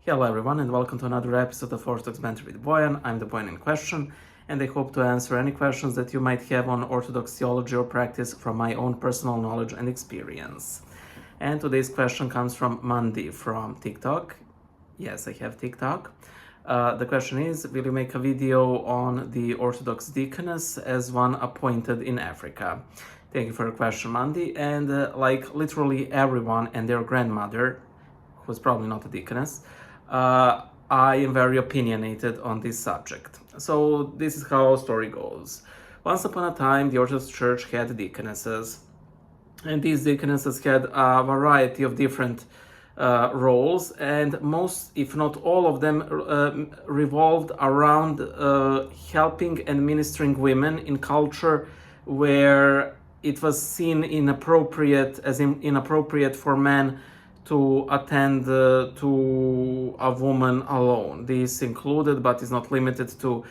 Hello everyone and welcome to another episode of Orthodox Banter with Boyan. I'm the Boyan in question and I hope to answer any questions that you might have on Orthodox theology or practice from my own personal knowledge and experience. And today's question comes from Mandy from TikTok. Yes, I have TikTok. The question is, will you make a video on the Orthodox deaconess as one appointed in Africa? Thank you for the question, Mandy. And like literally everyone and their grandmother, who's probably not a deaconess, I am very opinionated on this subject. So this is how our story goes. Once upon a time, the Orthodox Church had deaconesses, and these deaconesses had a variety of different roles, and most, if not all of them, revolved around helping and ministering women in culture where it was seen inappropriate for men to attend to a woman alone. This included, but is not limited to,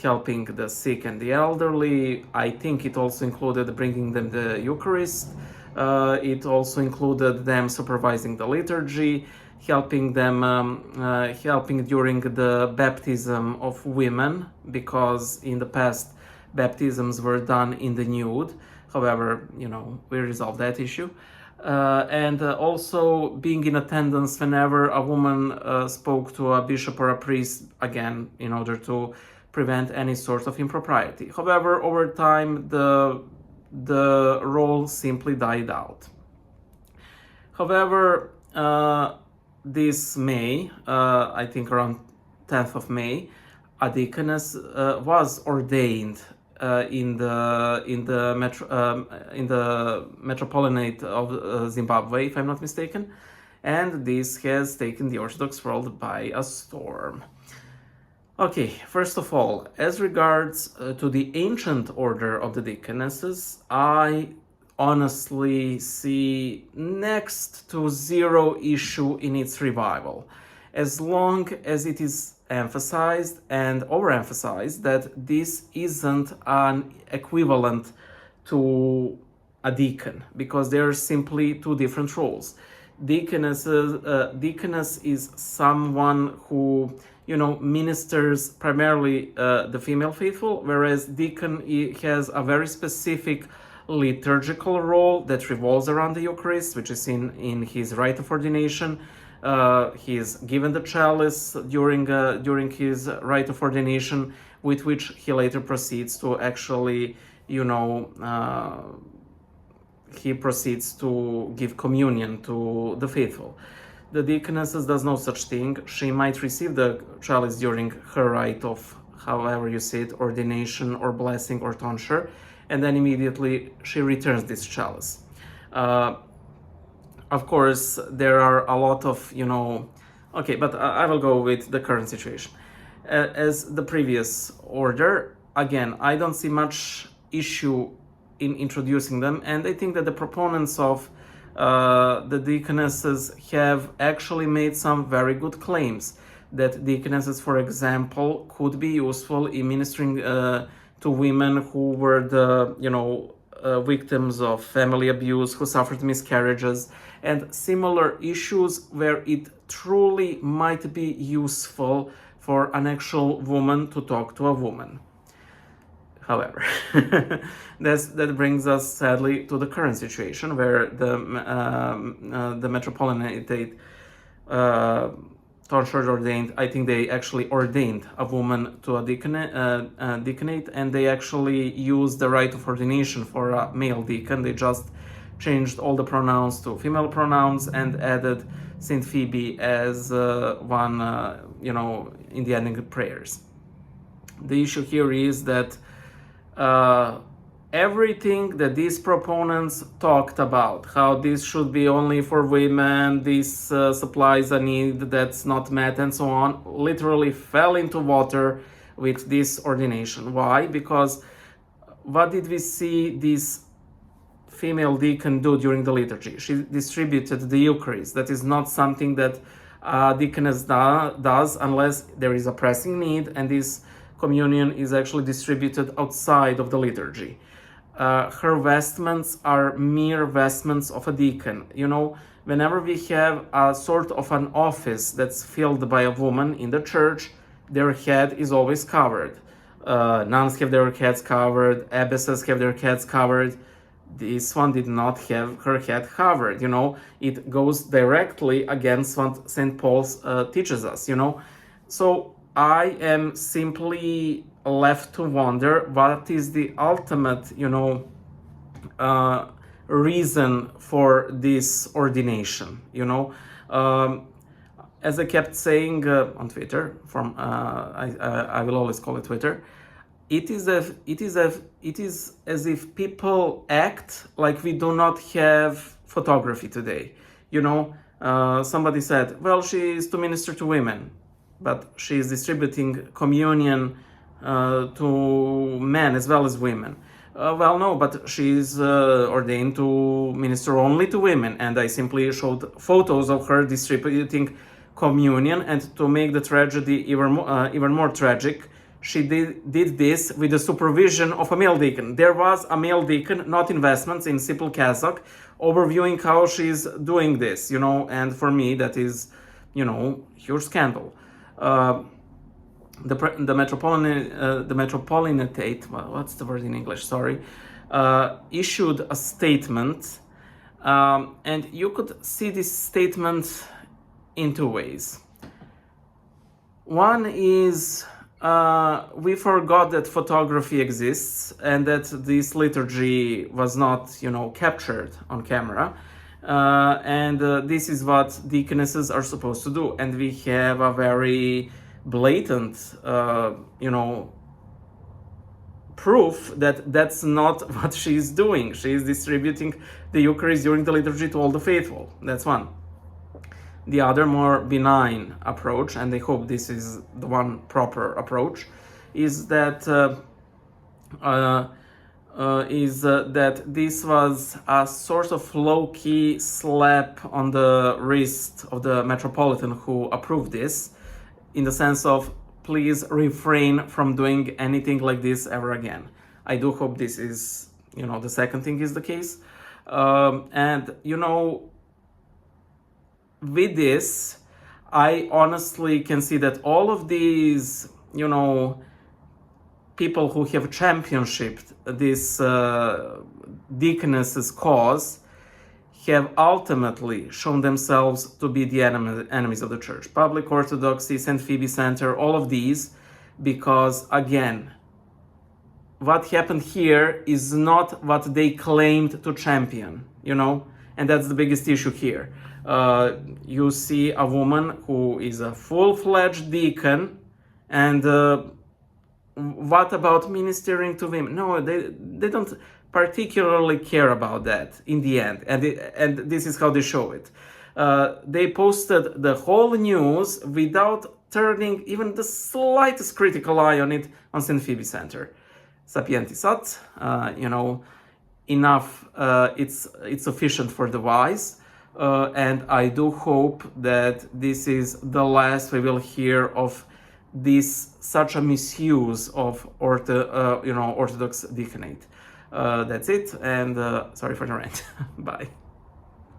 helping the sick and the elderly. I think it also included bringing them the Eucharist. It also included them supervising the liturgy, helping during the baptism of women, because in the past baptisms were done in the nude. However, we resolved that issue. And also being in attendance whenever a woman spoke to a bishop or a priest, again, in order to prevent any sort of impropriety. However, over time, the role simply died out. However, this May, I think around 10th of May, a deaconess was ordained in the Metropolitanate of Zimbabwe, if I'm not mistaken, and this has taken the Orthodox world by a storm. Okay, first of all, as regards to the ancient order of the deaconesses, I honestly see next to zero issue in its revival, as long as it is emphasized and overemphasized that this isn't an equivalent to a deacon, because they are simply two different roles. Deaconess is someone who ministers primarily the female faithful, whereas deacon has a very specific liturgical role that revolves around the Eucharist, which is in his rite of ordination. He is given the chalice during his rite of ordination, with which he later proceeds to actually, he proceeds to give communion to the faithful. The deaconesses does no such thing. She might receive the chalice during her rite of, however you say it, ordination or blessing or tonsure, and then immediately she returns this chalice. Of course, there are a lot of, okay, but I will go with the current situation. As the previous order, again, I don't see much issue in introducing them, and I think that the proponents of the deaconesses have actually made some very good claims that deaconesses, for example, could be useful in ministering to women who were the, victims of family abuse, who suffered miscarriages, and similar issues where it truly might be useful for an actual woman to talk to a woman. However, that brings us sadly to the current situation where the Metropolitanate tonsure ordained, I think they actually ordained a woman to a deaconate, and they actually used the rite of ordination for a male deacon. They just changed all the pronouns to female pronouns and added Saint Phoebe as one, in the ending prayers. The issue here is that everything that these proponents talked about, how this should be only for women, this supplies a need that's not met, and so on, literally fell into water with this ordination. Why? Because what did we see this female deacon do during the liturgy? She distributed the Eucharist. That is not something that deaconess does unless there is a pressing need, and this communion is actually distributed outside of the liturgy. her vestments are mere vestments of a deacon. You know, whenever we have a sort of an office that's filled by a woman in the church, their head is always covered. Nuns have their heads covered, abbesses have their heads covered. This one did not have her head covered, you know. It goes directly against what St. Paul teaches us, you know. So I am simply left to wonder what is the ultimate, you know, reason for this ordination, you know. As I kept saying on Twitter, I will always call it Twitter, it is as if people act like we do not have photography today. You know, somebody said, well, she is to minister to women, but she is distributing communion to men as well as women. Well, no, but she's ordained to minister only to women, and I simply showed photos of her distributing communion, and to make the tragedy even more tragic, she did this with the supervision of a male deacon. There was a male deacon, not in vestments, in simple cassock, overviewing how she's doing this, you know, and for me that is, you know, huge scandal. The Metropolitanate, what's the word in English, sorry, issued a statement, and you could see this statement in two ways. One is we forgot that photography exists and that this liturgy was not, you know, captured on camera, and this is what deaconesses are supposed to do, and we have a very blatant, you know, proof that that's not what she's doing. She's distributing the Eucharist during the liturgy to all the faithful. That's one. The other, more benign approach, and I hope this is the one proper approach, is that that this was a sort of low-key slap on the wrist of the Metropolitan who approved this, in the sense of, please refrain from doing anything like this ever again. I do hope this is, you know, the second thing is the case. And, you know, with this, I honestly can see that all of these, you know, people who have championshiped this deaconess's cause have ultimately shown themselves to be the enemies of the church. Public Orthodoxy, St. Phoebe Center, all of these, because again, what happened here is not what they claimed to champion, you know, and that's the biggest issue here. You see a woman who is a full-fledged deacon, and what about ministering to women? No, they don't particularly care about that in the end, and this is how they show it. They posted the whole news without turning even the slightest critical eye on it on St. Phoebe Center. Sapienti sat, you know, enough, it's sufficient for the wise. And I do hope that this is the last we will hear of this such a misuse of Orthodox deaconate. That's it, and sorry for the rant. Bye.